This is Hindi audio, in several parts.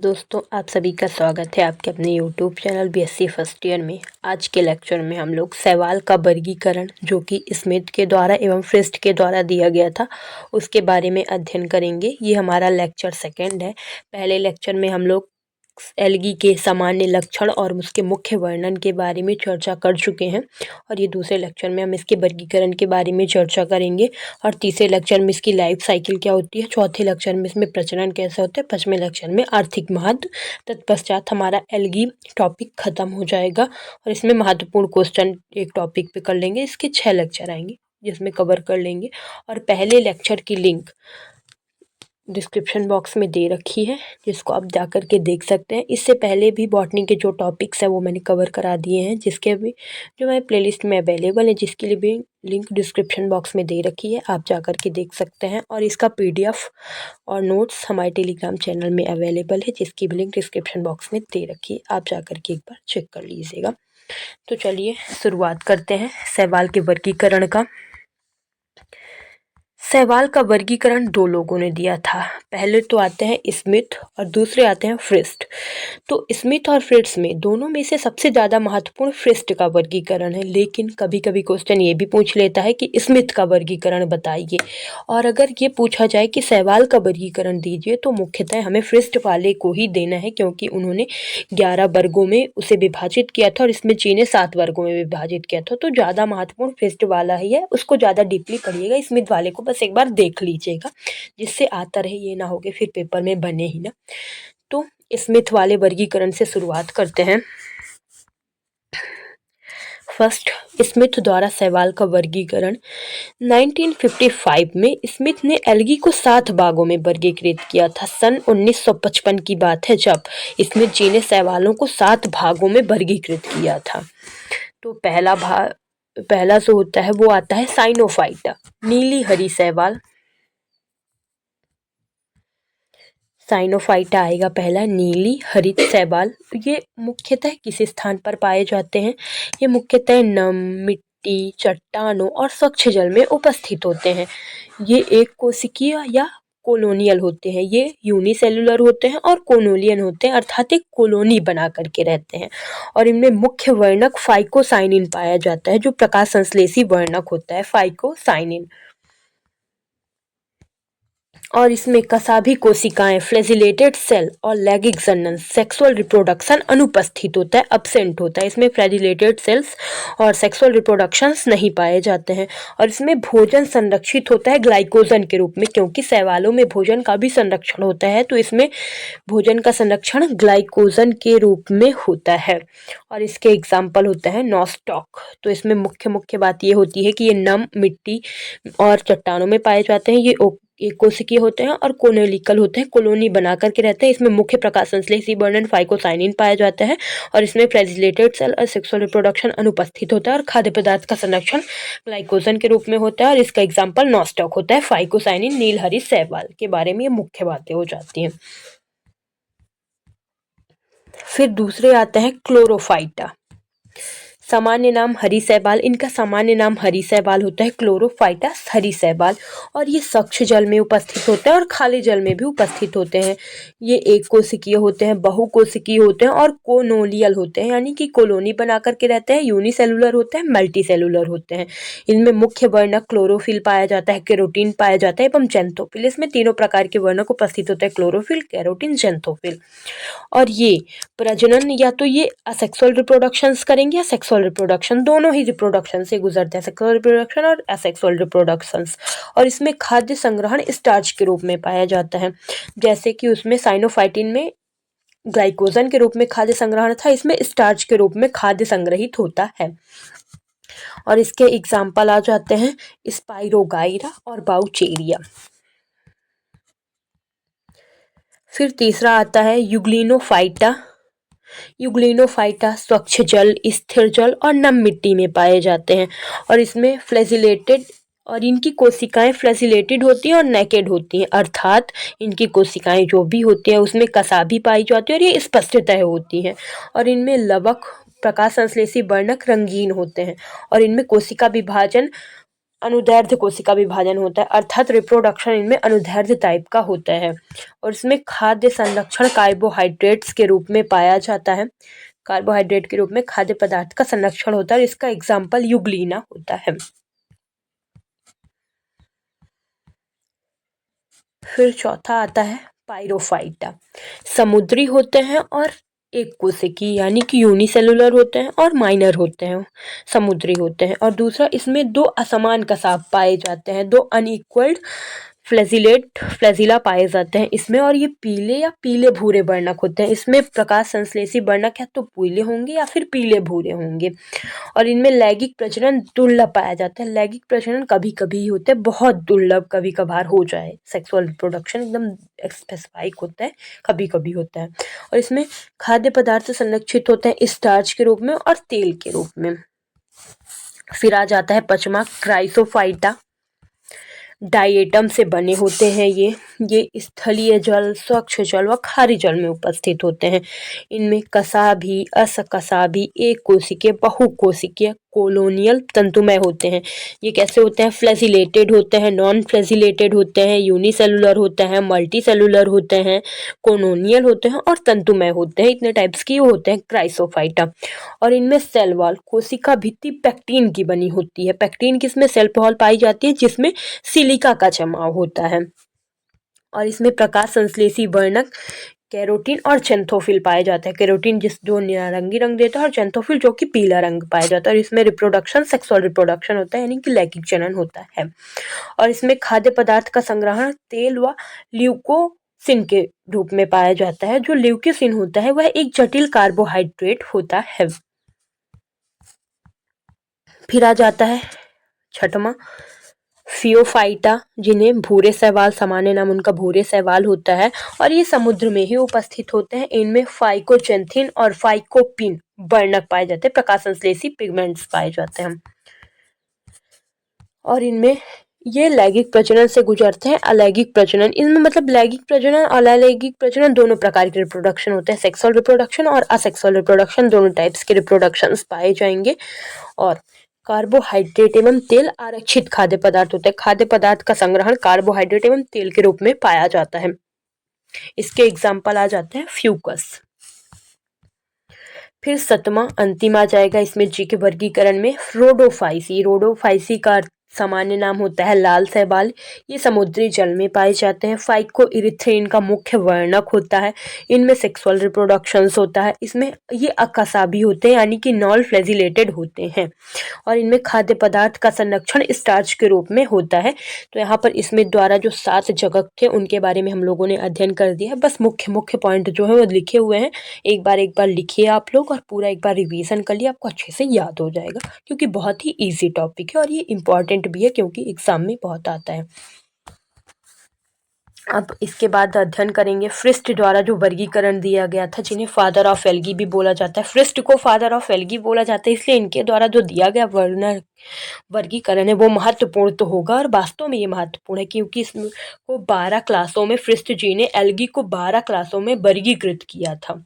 दोस्तों, आप सभी का स्वागत है आपके अपने YouTube channel BSc first year में। आज के लेक्चर में हम लोग शैवाल का वर्गीकरण जो कि स्मिथ के द्वारा एवं फ्रिस्ट के द्वारा दिया गया था उसके बारे में अध्ययन करेंगे। ये हमारा लेक्चर सेकंड है। पहले लेक्चर में हम लोग एल्गी के सामान्य लक्षण और उसके मुख्य वर्णन के बारे में चर्चा कर चुके हैं और ये दूसरे लेक्चर में हम इसके वर्गीकरण के बारे में चर्चा करेंगे और तीसरे लेक्चर में इसकी लाइफ साइकिल क्या होती है, चौथे लेक्चर में इसमें प्रजनन कैसे होता है, पांचवें लेक्चर में आर्थिक महत्व। तत्पश्चात हमारा एल्गी टॉपिक खत्म हो जाएगा और इसमें महत्वपूर्ण क्वेश्चन एक टॉपिक पे कर लेंगे। इसके 6 लेक्चर आएंगे जिसमें कवर कर लेंगे और पहले लेक्चर की लिंक डिस्क्रिप्शन बॉक्स में दे रखी है जिसको आप जा कर के देख सकते हैं। इससे पहले भी बॉटनी के जो टॉपिक्स हैं वो मैंने कवर करा दिए हैं जिसके भी जो मेरे प्लेलिस्ट में अवेलेबल है, जिसके लिए भी लिंक डिस्क्रिप्शन बॉक्स में दे रखी है, आप जा कर के देख सकते हैं। और इसका पीडीएफ और नोट्स हमारे टेलीग्राम चैनल में अवेलेबल है जिसकी भी लिंक डिस्क्रिप्शन बॉक्स में दे रखी है, आप जा कर के एक बार चेक कर लीजिएगा। तो चलिए शुरुआत करते हैं शैवाल के वर्गीकरण का। शैवाल का वर्गीकरण 2 लोगों ने दिया था। पहले तो आते हैं स्मिथ और दूसरे आते हैं फ्रिस्ट। तो स्मिथ और फ्रिस्ट में दोनों में से सबसे ज़्यादा महत्वपूर्ण फ्रिस्ट का वर्गीकरण है, लेकिन कभी कभी क्वेश्चन ये भी पूछ लेता है कि स्मिथ का वर्गीकरण बताइए। और अगर ये पूछा जाए कि शैवाल का वर्गीकरण दीजिए तो मुख्यतः हमें फ्रिस्ट वाले को ही देना है, क्योंकि उन्होंने 11 वर्गों में उसे विभाजित किया था और इसमें जी ने 7 वर्गों में विभाजित किया था। तो ज़्यादा महत्वपूर्ण फ्रिस्ट वाला ही है, उसको ज़्यादा डीपली पढ़िएगा। स्मिथ वाले को बस एक बार देख लीजिएगा जिससे आता रहे, ये ना हो कि फिर पेपर में बने ही ना। तो स्मिथ वाले वर्गीकरण से शुरुआत करते हैं। फर्स्ट, स्मिथ द्वारा शैवाल का वर्गीकरण 1955 में स्मिथ ने एल्गी को 7 भागों में वर्गीकृत किया था। सन 1955 की बात है जब स्मिथ जी ने शैवालों को 7 भागों में वर्गीकृत किया था। तो पहला जो होता है वो आता है साइनोफाइटा, नीली हरी शैवाल। साइनोफाइटा आएगा पहला, नीली हरित शैवाल। ये मुख्यतः किस स्थान पर पाए जाते हैं? ये मुख्यतः नम मिट्टी, चट्टानों और स्वच्छ जल में उपस्थित होते हैं। ये एक कोशिकीय या कोलोनियल होते हैं। ये यूनिसेलुलर होते हैं और कोलोनियल होते हैं, अर्थात एक कॉलोनी बना करके रहते हैं। और इनमें मुख्य वर्णक फाइकोसाइनिन पाया जाता है जो प्रकाश संश्लेषी वर्णक होता है, फाइकोसाइनिन। और इसमें कसाभी कोशिकाएं, फ्लैजिलेटेड सेल और लैगिग्जनन सेक्सुअल रिप्रोडक्शन अनुपस्थित होता है, अब्सेंट होता है। इसमें फ्लैजिलेटेड सेल्स और सेक्सुअल रिप्रोडक्शंस नहीं पाए जाते हैं। और इसमें भोजन संरक्षित होता है ग्लाइकोजन के रूप में, क्योंकि शैवालों में भोजन का भी संरक्षण होता है, तो इसमें भोजन का संरक्षण ग्लाइकोजन के रूप में होता है। और इसके एग्जाम्पल होता है नॉस्टॉक। तो इसमें मुख्य बात ये होती है कि ये नम मिट्टी और चट्टानों में पाए जाते हैं। ये एक कोशिकीय होते हैं और कोनोलिकल होते हैं, कॉलोनी बना करके रहते हैं। इसमें मुख्य प्रकाश संश्लेषी वर्णन फाइकोसाइनिन पाया जाता है और इसमें फ्लैजिलेटेड सेल और सेक्सुअल रिप्रोडक्शन अनुपस्थित होता है और खाद्य पदार्थ का संरक्षण ग्लाइकोजन के रूप में होता है। और इसका एग्जाम्पल नॉस्टॉक होता है। फाइकोसाइनिन नीलहरी शैवाल के बारे में ये मुख्य बातें हो जाती हैं। फिर दूसरे आते हैं क्लोरोफाइटा, सामान्य नाम हरी शैवाल। इनका सामान्य नाम हरी शैवाल होता है, क्लोरोफाइटा हरी शैवाल। और ये स्वच्छ जल में उपस्थित होते हैं और खाली जल में भी उपस्थित होते हैं। ये एक कोशिकीय होते हैं, बहुकोशिकीय होते हैं और कोनोलियल होते हैं, यानी कि कॉलोनी बना करके रहते हैं। यूनिसेलुलर होते हैं, मल्टीसेलुलर होते हैं। इनमें मुख्य वर्णक क्लोरोफिल पाया जाता है, कैरोटीन पाया जाता है एवं जेंथोफिल। इसमें तीनों प्रकार के वर्णक उपस्थित होते हैं, क्लोरोफिल, कैरोटीन, जेंथोफिल। और ये प्रजनन या तो ये असेक्सुअल रिप्रोडक्शंस करेंगे या सेक्सुअल रिप्रोडक्शन, दोनों ही रिप्रोडक्शन से गुजरते हैं, सेक्सुअल रिप्रोडक्शन और असेक्सुअल रिप्रोडक्शंस। और इसमें खाद्य संग्रहण स्टार्च के रूप में पाया जाता है, जैसे कि उसमें साइनोफाइटिन में ग्लाइकोजन के रूप में खाद्य संग्रहण था, इसमें स्टार्च के रूप में खाद्य संग्रहित होता है। और इसके एग्जाम्पल आ जाते हैं स्पाइरोगाइरा और बाउचेरिया। फिर तीसरा आता है यूग्लिनोफाइटा। यूग्लिनोफाइटा स्वच्छ जल, स्थिर जल और नम मिट्टी में पाए जाते हैं। और इसमें फ्लैजिलेटेड और इनकी कोशिकाएं फ्लैजिलेटेड होती हैं और नेकेड होती हैं, अर्थात इनकी कोशिकाएं जो भी होती हैं उसमें कसाभी पाई जाती है और ये स्पष्टतः होती हैं। और इनमें लवक, प्रकाश संश्लेषी वर्णक रंगीन होते हैं। और इनमें कोशिका विभाजन अनुदैर्ध्य कोशिका विभाजन होता है, अर्थात रिप्रोडक्शन इनमें अनुदैर्ध्य टाइप का होता है। और इसमें खाद्य संरक्षण कार्बोहाइड्रेट्स के रूप में पाया जाता है। कार्बोहाइड्रेट के रूप में खाद्य पदार्थ का संरक्षण होता है और इसका एग्जाम्पल यूग्लिना होता है। फिर चौथा आता है पायरोफाइटा। समुद्री होते हैं और एक कोशिकीय यानी कि यूनिसेलुलर होते हैं और माइनर होते हैं, समुद्री होते हैं। और दूसरा, इसमें दो असमान कसाब पाए जाते हैं, दो अनइक्वल्ड फ्लैजिला पाए जाते हैं इसमें। और ये पीले या पीले भूरे वर्णक होते हैं। इसमें प्रकाश संश्लेषी वर्णक या तो पीले होंगे या फिर पीले भूरे होंगे। और इनमें लैंगिक प्रजनन दुर्लभ पाया जाता है। लैंगिक प्रजनन कभी कभी ही होते हैं, बहुत दुर्लभ, कभी कभार हो जाए। सेक्सुअल रिप्रोडक्शन एकदम स्पेसिफाइक होता है, कभी कभी होता है। और इसमें खाद्य पदार्थ संरक्षित होते हैं स्टार्च के रूप में और तेल के रूप में। फिर आ जाता है पचमा क्राइसोफाइटा। डायेटम से बने होते हैं ये स्थलीय जल, स्वच्छ जल व खारी जल में उपस्थित होते हैं। इनमें कसाभी, असकसाभी, एक कोशिकीय, बहुकोशिकीय, कोलोनियल तंतुमय होते हैं। ये कैसे होते हैं? फ्लैजिलेटेड होते हैं, नॉन फ्लैजिलेटेड होते हैं, यूनिसेलुलर होते हैं, मल्टी सेलुलर होते हैं, कोलोनियल होते हैं और तंतुमय होते हैं। इतने टाइप्स के होते हैं क्राइसोफाइटा। और इनमें सेल वॉल, कोशिका भित्ति पैक्टीन की बनी होती है। पैक्टीन किसमें? सेल वॉल पाई जाती है जिसमें सिलिका का जमाव होता है। और इसमें प्रकाश संश्लेषी वर्णक कैरोटीन और चेंथोफिल पाए जाते हैं। कैरोटीन जो नारंगी रंग देता है और चेंथोफिल जो कि पीला रंग पाया जाता है। और इसमें रिप्रोडक्शन सेक्सुअल रिप्रोडक्शन होता है यानी कि लैंगिक जनन होता है। और इसमें खाद्य पदार्थ का संग्रहण तेल व ल्यूकोसिन के रूप में पाया जाता है। जो ल्यूकोसिन होता है वह एक जटिल कार्बोहाइड्रेट होता है। फिर आ जाता है छठवां फियोफाइटा, जिन्हें भूरे शैवाल, सामान्य नाम उनका भूरे शैवाल होता है और ये समुद्र में ही उपस्थित होते हैं। इनमें फाइकोचेंथिन और फाइकोपिन वर्णक पाए जाते हैं, प्रकाश संश्लेषी पिगमेंट्स पाए जाते हैं। और इनमें ये लैंगिक प्रजनन से गुजरते हैं अलैंगिक प्रजनन। इनमें मतलब लैंगिक प्रजनन और अलैंगिक प्रजनन दोनों प्रकार के रिप्रोडक्शन होते हैं। सेक्सुअल रिप्रोडक्शन और असेक्सुअल रिप्रोडक्शन दोनों टाइप्स के रिप्रोडक्शंस पाए जाएंगे। और कार्बोहाइड्रेट एवं तेल आरक्षित खाद्य पदार्थ होते हैं। खाद्य पदार्थ का संग्रहण कार्बोहाइड्रेट एवं तेल के रूप में पाया जाता है। इसके एग्जाम्पल आ जाते हैं फ्यूकस। फिर सतमा अंतिम आ जाएगा इसमें जी के वर्गीकरण में रोडोफाइसी। रोडोफाइसी का सामान्य नाम होता है लाल शैवाल। ये समुद्री जल में पाए जाते हैं। फाइको इरिथ्रेन का मुख्य वर्णक होता है। इनमें सेक्सुअल रिप्रोडक्शंस होता है। इसमें ये अकसाभी होते हैं यानी कि नॉन फ्लैजिलेटेड होते हैं। और इनमें खाद्य पदार्थ का संरक्षण स्टार्च के रूप में होता है। तो यहाँ पर इसमें द्वारा जो 7 जगत थे उनके बारे में हम लोगों ने अध्ययन कर दिया है। बस मुख्य मुख्य पॉइंट जो है वो लिखे हुए हैं। एक बार लिखिए आप लोग और पूरा एक बार रिवीजन कर लिए, आपको अच्छे से याद हो जाएगा क्योंकि बहुत ही ईजी टॉपिक है और ये इंपॉर्टेंट भी है क्योंकि एग्जाम में बहुत आता है। अब इसके बाद अध्ययन करेंगे फ्रिस्ट द्वारा जो वर्गीकरण दिया गया था, जिन्हें फादर ऑफ एल्गी भी बोला जाता है। फ्रिस्ट को फादर ऑफ एल्गी बोला जाता है इसलिए इनके द्वारा जो दिया गया वर्गीकरण है वो महत्वपूर्ण तो होगा और वास्तव में ये महत्वपूर्ण है क्योंकि इसको 12 क्लासों में फ्रिस्ट जी ने एल्गी को 12 क्लासों में वर्गीकृत किया था।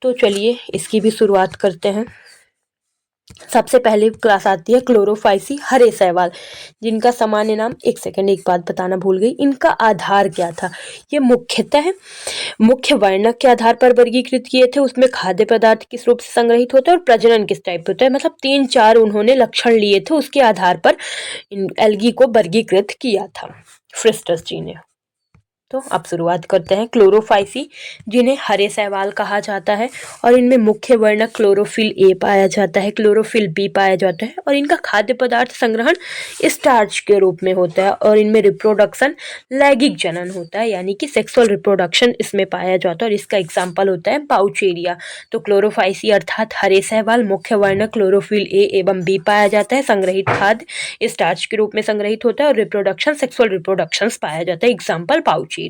तो चलिए इसकी भी शुरुआत करते हैं। सबसे पहले क्लास आती है क्लोरोफाइसी हरे शैवाल, जिनका सामान्य नाम, एक सेकंड एक बात बताना भूल गई, इनका आधार क्या था? ये मुख्यतः मुख्य वर्णक के आधार पर वर्गीकृत किए थे। उसमें खाद्य पदार्थ किस रूप से संग्रहित होता है और प्रजनन किस टाइप होता है, मतलब 3-4 उन्होंने लक्षण लिए थे, उसके आधार पर एल्गी को वर्गीकृत किया था फ्रिस्टस जी ने। तो अब शुरुआत करते हैं क्लोरोफाइसी, जिन्हें हरे शैवाल कहा जाता है। और इनमें मुख्य वर्णक क्लोरोफिल ए पाया जाता है, क्लोरोफिल बी पाया जाता है। और इनका खाद्य पदार्थ संग्रहण स्टार्च के रूप में होता है। और इनमें रिप्रोडक्शन लैंगिक जनन होता है यानी कि सेक्सुअल रिप्रोडक्शन इसमें पाया जाता है। और इसका एग्जाम्पल होता है पाउचेरिया। तो क्लोरोफाइसी अर्थात हरे शैवाल, मुख्य वर्णक क्लोरोफिल ए एवं बी पाया जाता है। संग्रहित खाद्य स्टार्च के रूप में संग्रहित होता है और रिप्रोडक्शन सेक्सुअल रिप्रोडक्शन पाया जाता है। एग्जाम्पल पाउचेरिया।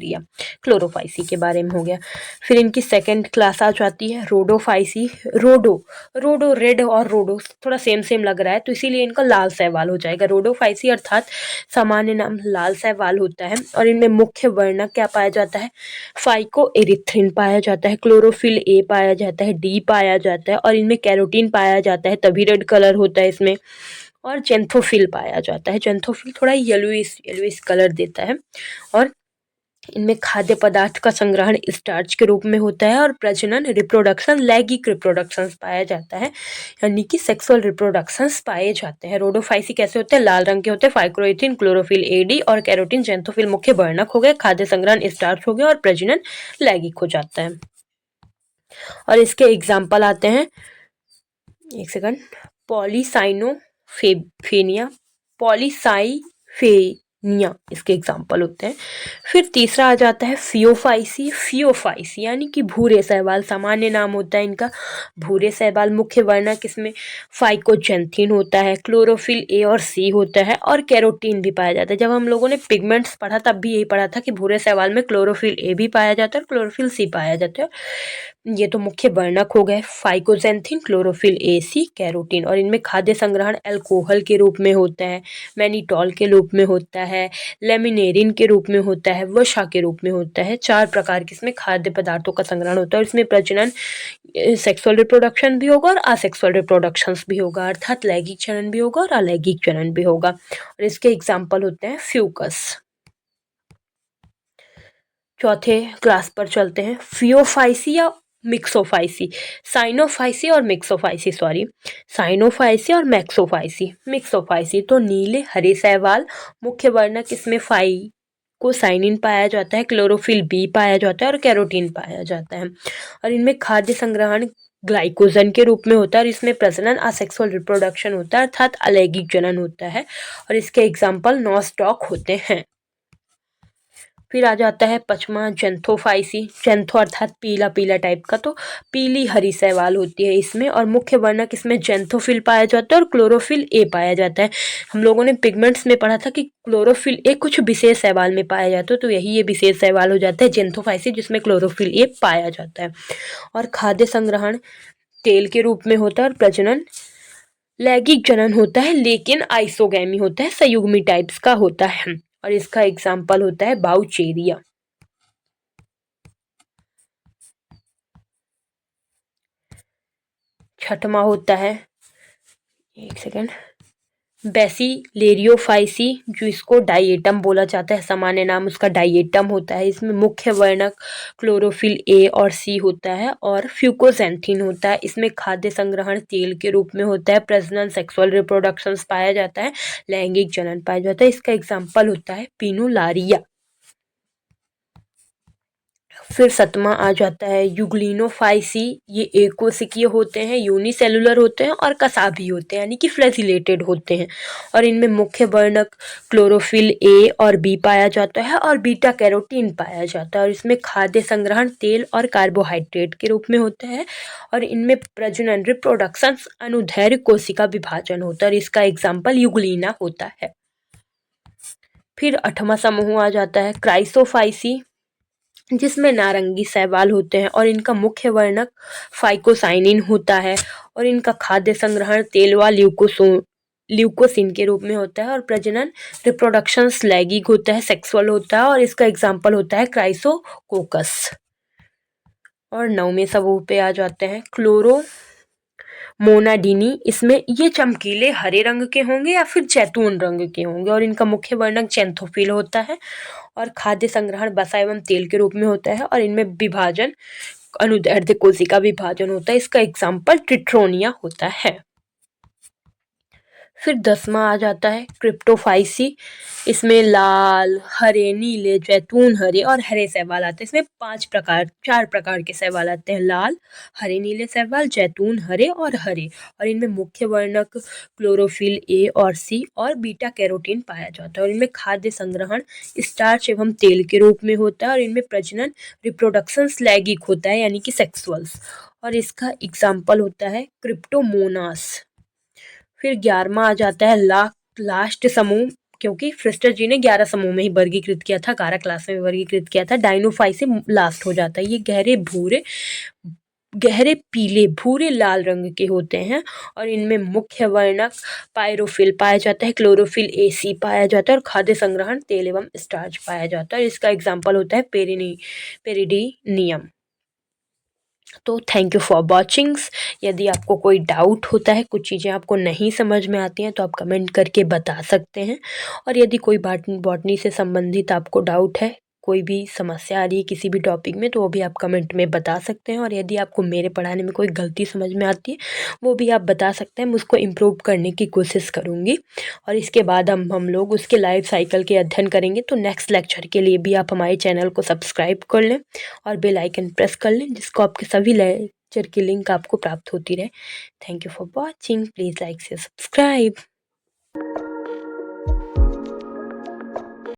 क्लोरोफाइसी के बारे में हो गया। फिर इनकी सेकंड क्लास आ जाती है रोडोफाइसी। रोडो रेड और रोडो थोड़ा सेम लग रहा है तो इसीलिए इनका लाल शैवाल हो जाएगा। रोडोफाइसी अर्थात सामान्य नाम लाल शैवाल होता है। और इनमें मुख्य वर्णक क्या पाया जाता है? फाइको एरिथ्रिन पाया जाता है, क्लोरोफिल ए पाया जाता है, डी पाया जाता है और इनमें कैरोटीन पाया जाता है, तभी रेड कलर होता है इसमें। और जेंथोफिल पाया जाता है। जेंथोफिल थोड़ा येलोइश येलोइश कलर देता है और इनमें खाद्य पदार्थ का संग्रहण स्टार्च के रूप में होता है और प्रजनन रिप्रोडक्शन लैंगिक रिप्रोडक्शन पाया जाता है, यानी कि सेक्सुअल रिप्रोडक्शंस पाए जाते हैं। रोडोफाइसी कैसे होते हैं? लाल रंग के होते हैं। फाइक्रोइथिन, क्लोरोफिल ए डी और कैरोटीन, जेंथोफिल मुख्य वर्णक हो गए। खाद्य संग्रहण स्टार्च हो गया और प्रजनन लैंगिक हो जाता है। और इसके एग्जाम्पल आते हैं, एक सेकंड, पॉलीसाइनोफेनिया, पॉलीसाइफेनिया इसके एग्जाम्पल होते हैं। फिर तीसरा आ जाता है फियोफाइसी। फियोफाइसी यानी कि भूरे शैवाल, सामान्य नाम होता है इनका। भूरे शैवाल मुख्य वर्णक इसमें फाइकोजेंथिन होता है, क्लोरोफिल ए और सी होता है और कैरोटीन भी पाया जाता है। जब हम लोगों ने पिगमेंट्स पढ़ा तब भी यही पढ़ा था कि भूरे शैवाल में क्लोरोफिल ए भी पाया जाता है और क्लोरोफिल सी पाया जाता है। ये तो मुख्य वर्णक हो गए, फाइकोजेंथिन, क्लोरोफिल ए, सी, कैरोटीन। और इनमें खाद्य संग्रहण अल्कोहल के रूप में होता है, मैनिटॉल के रूप में होता है, लेमिनेरिन के रूप में होता है, वसा के रूप में होता है। 4 प्रकार के इसमें खाद्य पदार्थों का संग्रहण होता है और इसमें प्रजनन सेक्सुअल रिप्रोडक्शन भी होगा और असेक्सुअल रिप्रोडक्शन भी होगा, अर्थात लैंगिक जनन भी होगा और अलैंगिक जनन भी होगा। और इसके एग्जाम्पल होते हैं फ्यूकस। चौथे क्लास पर चलते हैं, फियोफाइसी या मिक्सोफाइसी, साइनोफाइसी और मिक्सोफाइसी, सॉरी, साइनोफाइसी और मैक्सोफाइसी। मिक्सोफाइसी तो नीले हरे शैवाल, मुख्य वर्णक इसमें फाई को साइनिन पाया जाता है, क्लोरोफिल बी पाया जाता है और कैरोटीन पाया जाता है। और इनमें खाद्य संग्रहण ग्लाइकोजन के रूप में होता है और इसमें प्रजनन असेक्सुअल रिप्रोडक्शन होता है, अर्थात अलैंगिक जनन होता है। और इसके एग्जाम्पल नॉस्टॉक होते हैं। फिर आ जाता है पचमा जेंथोफाइसी। जेंथो अर्थात पीला पीला टाइप का, तो पीली हरी शैवाल होती है इसमें और मुख्य वर्णक इसमें जेंथोफिल पाया जाता है और क्लोरोफिल ए पाया जाता है। हम लोगों ने पिगमेंट्स में पढ़ा था कि क्लोरोफिल ए कुछ विशेष शैवाल में पाया जाता है, तो यही ये विशेष शैवाल हो जाता है जेंथोफाइसी, जिसमें क्लोरोफिल ए पाया जाता है। और खाद्य संग्रहण तेल के रूप में होता है और प्रजनन लैंगिक जनन होता है, लेकिन आइसोगैमी होता है, संयुग्मी टाइप्स का होता है। और इसका एग्जाम्पल होता है बाउचेरिया। छठवां होता है, एक सेकेंड, बेसिलेरियोफाइसी, जो इसको डाइएटम बोला जाता है, सामान्य नाम उसका डाइएटम होता है। इसमें मुख्य वर्णक क्लोरोफिल ए और सी होता है और फ्यूकोजेंथिन होता है। इसमें खाद्य संग्रहण तेल के रूप में होता है, प्रजनन सेक्सुअल रिप्रोडक्शन पाया जाता है, लैंगिक जनन पाया जाता है। इसका एग्जाम्पल होता है पिनुलारिया। फिर 7वां आ जाता है यूग्लिनोफाइसी। ये एकोशिकीय होते हैं, यूनिसेलुलर होते हैं और कसाभी होते हैं, यानी कि फ्लैजिलेटेड होते हैं। और इनमें मुख्य वर्णक क्लोरोफिल ए और बी पाया जाता है और बीटा कैरोटीन पाया जाता है। और इसमें खाद्य संग्रहण तेल और कार्बोहाइड्रेट के रूप में होता है। और इनमें प्रजनन रिप्रोडक्शन अनुदैर्घ्य कोशिका विभाजन होता है और इसका एग्जाम्पल यूग्लिना होता है। फिर 8वां समूह आ जाता है क्राइसोफाइसी, जिसमें नारंगी शैवाल होते हैं और इनका मुख्य वर्णक फाइकोसाइनिन होता है और इनका खाद्य संग्रहण तेल व ल्यूकोसिन के रूप में होता है। और प्रजनन रिप्रोडक्शन लैंगिक होता है, सेक्सुअल होता है और इसका एग्जाम्पल होता है क्राइसोकोकस। और 9वें समूह पे आ जाते हैं क्लोरो मोनाडिनी। इसमें ये चमकीले हरे रंग के होंगे या फिर जैतून रंग के होंगे और इनका मुख्य वर्णक जेंथोफिल होता है और खाद्य संग्रहण वसा एवं तेल के रूप में होता है और इनमें विभाजन अनुदैर्ध्य कोशिका विभाजन होता है। इसका एग्जाम्पल ट्रिट्रोनिया होता है। फिर 10वां आ जाता है क्रिप्टोफाइसी। इसमें लाल, हरे, नीले, जैतून हरे और हरे शैवाल आते हैं। इसमें 4 प्रकार के शैवाल आते हैं, लाल, हरे, नीले शैवाल, जैतून हरे और हरे। और इनमें मुख्य वर्णक क्लोरोफिल ए और सी और बीटा कैरोटीन पाया जाता है। और इनमें खाद्य संग्रहण स्टार्च एवं तेल के रूप में होता है और इनमें प्रजनन रिप्रोडक्शन लैंगिक होता है, यानी कि सेक्सुअल्स। और इसका एग्जाम्पल होता है क्रिप्टोमोनास। फिर 11वां आ जाता है लास्ट समूह, क्योंकि फ्रिस्टर जी ने 11 समूह में ही वर्गीकृत किया था, 11 क्लास में वर्गीकृत किया था। डाइनोफाइसी लास्ट हो जाता है। ये गहरे पीले भूरे लाल रंग के होते हैं और इनमें मुख्य वर्णक पायरोफिल पाया जाता है, क्लोरोफिल ए सी पाया जाता है और खाद्य संग्रहण तेल एवं स्टार्च पाया जाता है। इसका एग्जाम्पल होता है पेरिडीनियम। तो थैंक यू फॉर वॉचिंग्स। यदि आपको कोई डाउट होता है, कुछ चीज़ें आपको नहीं समझ में आती हैं, तो आप कमेंट करके बता सकते हैं। और यदि कोई बॉटनी से संबंधित आपको डाउट है, कोई भी समस्या आ रही है किसी भी टॉपिक में, तो वो भी आप कमेंट में बता सकते हैं। और यदि आपको मेरे पढ़ाने में कोई गलती समझ में आती है, वो भी आप बता सकते हैं। मैं उसको इम्प्रूव करने की कोशिश करूँगी। और इसके बाद हम लोग उसके लाइफ साइकिल के अध्ययन करेंगे। तो नेक्स्ट लेक्चर के लिए भी आप हमारे चैनल को सब्सक्राइब कर लें और बेल आइकन प्रेस कर लें, जिसको आपके सभी लेक्चर की लिंक आपको प्राप्त होती रहे। Thank you for watching. Please like से सब्सक्राइब।